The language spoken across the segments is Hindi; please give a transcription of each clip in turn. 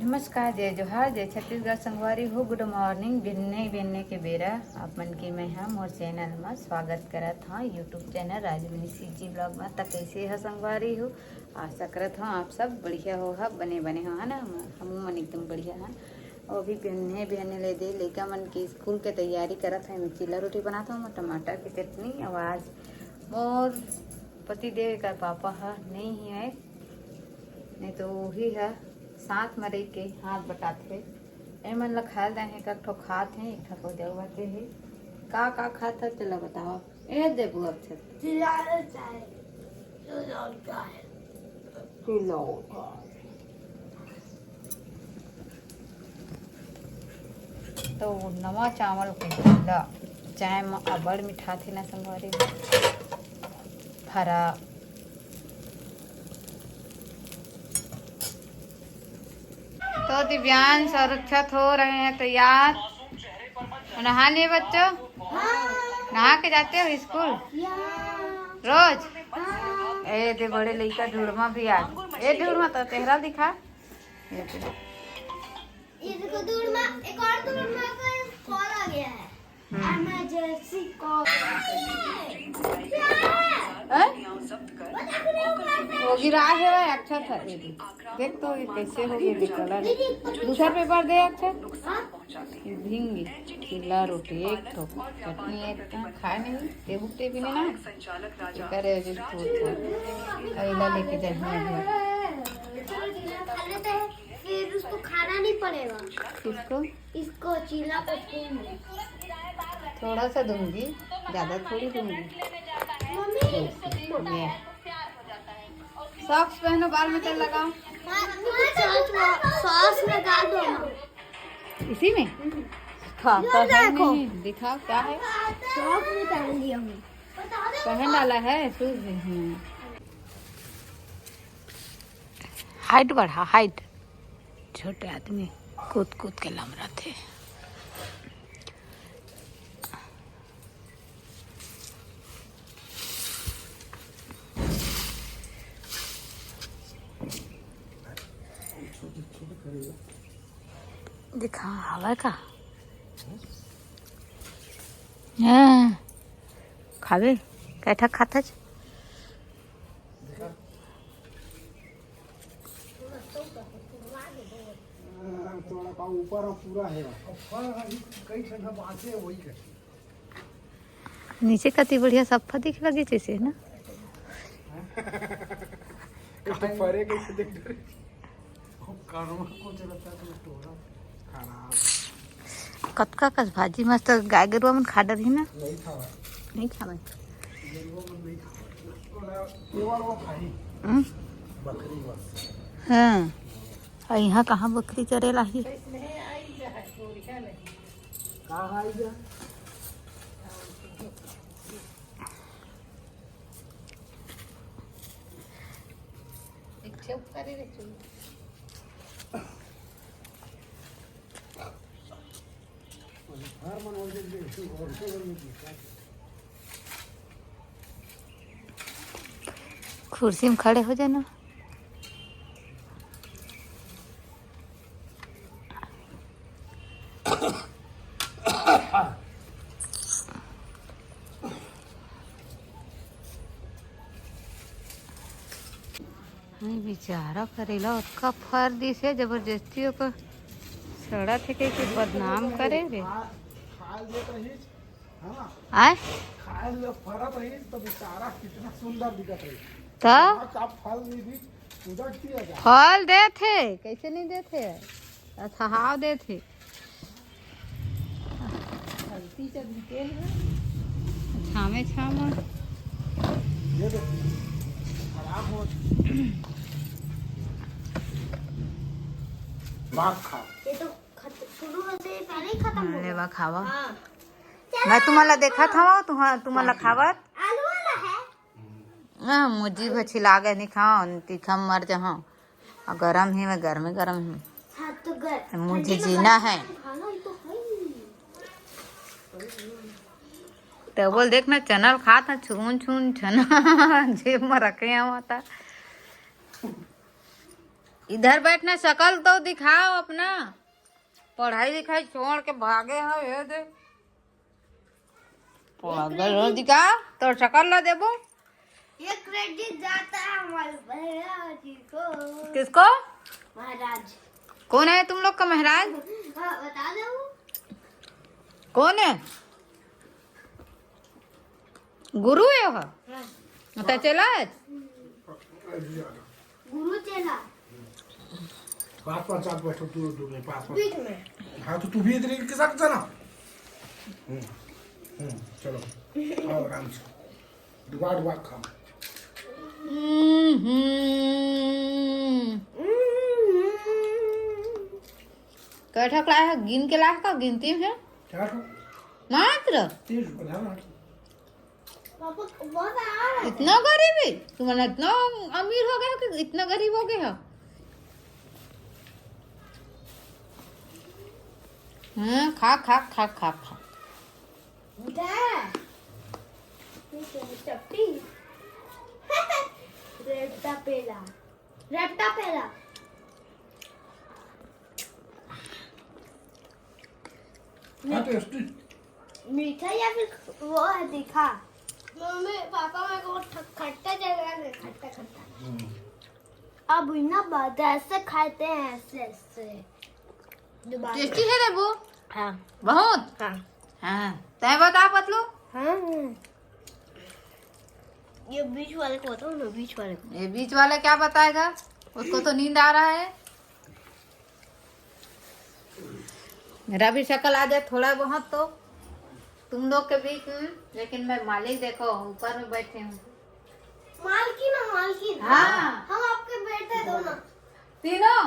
नमस्कार, जय जोहार, जय छत्तीसगढ़ संगवारी हो। Good morning. बिन्ने के बेरा आप मन के मैं हाँ मोर चैनल में स्वागत करत हाँ YouTube channel Rajmani CG blog में। तक कैसे है संगवारी हो, आशा करत हाँ आप सब बढ़िया हो, बने हो है ना। हम मन एकदम बढ़िया है। और भी बिहने ले दे लड़का मन की स्कूल के तैयारी करत है। मैं चिल्ला रोटी बनाता हूँ, टमाटर की चटनी। और आज मोर पति देव का पापा है नहीं है, नहीं तो वही है साथ में रह के हाथ बटाते। एमन ला खाए दे हैं, एक ठो खात हैं, एक ठो देवा के है। का खात है चलो बताओ। ए देबू अच्छा तो नवा चावल के ला चाय में अबड़ मिठा थे ना संगवारी हरा। तो दिव्यांश और अक्षत हो रहे हैं तैयार। नहा लिए बच्चों? नहा के जाते हो स्कूल रोज? ए दे बड़े लड़का ढूढ़मा भी आ गया। ए ढूढ़मा तो चेहरा दिखा। ये देखो ढूढ़मा, एक और ढूढ़मा का कॉल आ गया है। Emergency call. वो गिरा है वह अच्छा था। देख तो ये कैसे हो गया कलर। दूसरा पेपर दे अच्छा। भींगी चिल्ला रोटी एक तो चटनी एक खाए नहीं टेबुकते भी नहीं ना करे जो अला लेके जाए। फिर उसको खाना नहीं पड़ेगा। किसको? इसको चीला को थोड़ा सा दूंगी, ज्यादा थोड़ी दूंगी। मम्मी सॉक्स पहनो, बाल में तेल लगाओ। सॉस लगा दो इसी में हाँ तो है नहीं दिखाओ क्या है। सॉस में पहन लिया हूँ, पहन डाला है शूज में। हाइट बढ़ा, हाइट। छोटे आदमी कूद कूद के लम रहे थे। दिखा हवा का खावे कैठा खाता ऊपर पूरा है नीचे कति बढ़िया सफा दिख लगे जैसे ना। कतका कस भाजी मस्त गाय गरुआ मन खा डर ही ना। नहीं खावे हाँ। और यहाँ कहाँ बकरी चरेला ही। कुर्सी में खड़े हो जाना। बेचारा करेला उसका फर्दी से जबरदस्ती ओकर सड़ा थे के बदनाम करे रे। आए तो बेचारा कितना सुंदर दिखत है। तो फल नहीं दी पूजा किया जाए। फल दे थे कैसे नहीं दे थे, अथाव दे थे। छामे छामा खराब हो ये तो शुरू से पहले ही खत्म हो लेवा खावा। हाँ। मैं तुम्हाला देखा था तुम्हाला खावत आलू वाला है। मुझी भछी लागे नहीं खाओ तीखा मर जहाँ और गरम ही में गरम ही हाँ तो मुझे जीना है। तो बोल देखना चनल खा था छून छून छना जेब में रखे हुआ था। इधर बैठना, शकल तो दिखाओ अपना। पढ़ाई लिखाई छोड़ के भागे हो ये दे पागल हो दिखा तो शकल ला देबो। ये क्रेडिट जाता है हमारे भैया जी को। किसको? महाराज। कौन है तुम लोग का महाराज? हाँ बता दो। कौन है? गुरु है वह? तो चला है गुरु चेला पास पास साथ बैठो दूर में पास बीच में। हाँ तो तू भी इधर के साथ चला। चलो आओ आराम से दुआ खाओ। कैठा लाया है? गिन के लाया का? गिनती है क्या तो मात्र 30 बना ना। पापा बहुत आ रहा है। इतना गरीब है तुम्हारा? इतना अमीर हो गए हो कि इतना गरीब हो गए हो? खा खा खा खा खा। चपटी रेपटा पेला रेपटा पेला। हाँ टेस्टी। मीठा या फिर वो है दिखा। मम्मी पापा मेरे को खट्टा जगह है खट्टा खट्टा। अब ना बात ऐसे खाते हैं ऐसे ऐसे दोबारा। टेस्टी है रे वो? हाँ बहुत। हाँ हाँ तय बता पतलू। हाँ। ये बीच वाले को बताओ ना, बीच वाले को। ये बीच वाला क्या बताएगा? उसको तो नींद आ रहा है। मेरा भी शक्ल आ जाए थोड़ा बहुत तो तुम लोग के बीच में। लेकिन मैं मालिक देखो ऊपर में बैठे हूँ। मालकिन हो मालकिन। हाँ। हम आपके बेटे दोनों तीनों।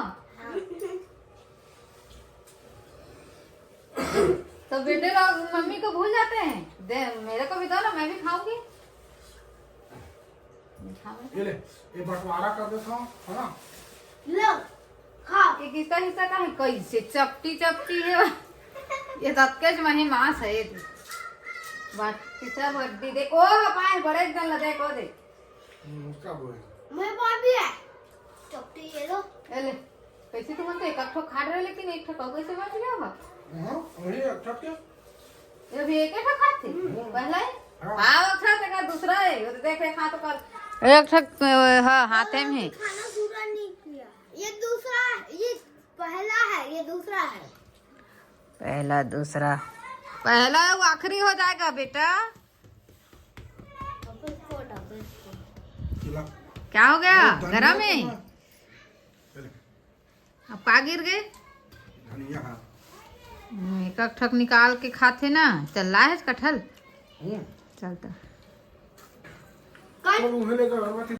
तो बेटे लोग मम्मी को भूल जाते हैं। दे मेरे को भी दो ना, मैं भी खाऊंगी। ये ले ये बंटवारा कर देता हूँ है ना। लो खाओ। ये किसका हिस्सा का है? कैसे चपटी चपटी है ये तत्केज मही मांस है ये। किसा बड्डी देख ओ पाए बड़े एकदम लदे को दे। उसका बोल मेरे पास भी है चपटी। ये लो। ले कैसे तुम तो एक ठो खा रहे लेकिन एक ठो कैसे बच गया होगा? हाँ वही अच्छा क्या ये भी एक ठो खाते पहले। हाँ अच्छा तक दूसरा है वो तो देख खा तो कर एक ठो। हाँ हाथे में खाना पूरा नहीं किया। ये दूसरा है, ये पहला है, ये दूसरा है। पहला दूसरा पहला वो आखिरी हो जाएगा बेटा। खिला क्या हो गया? धनिया गरम है? चले अब का गिर गए? धनिया हाँ एक ठक निकाल के खाते ना। चल ला है कटहल चलता। तो उन्हें लेकर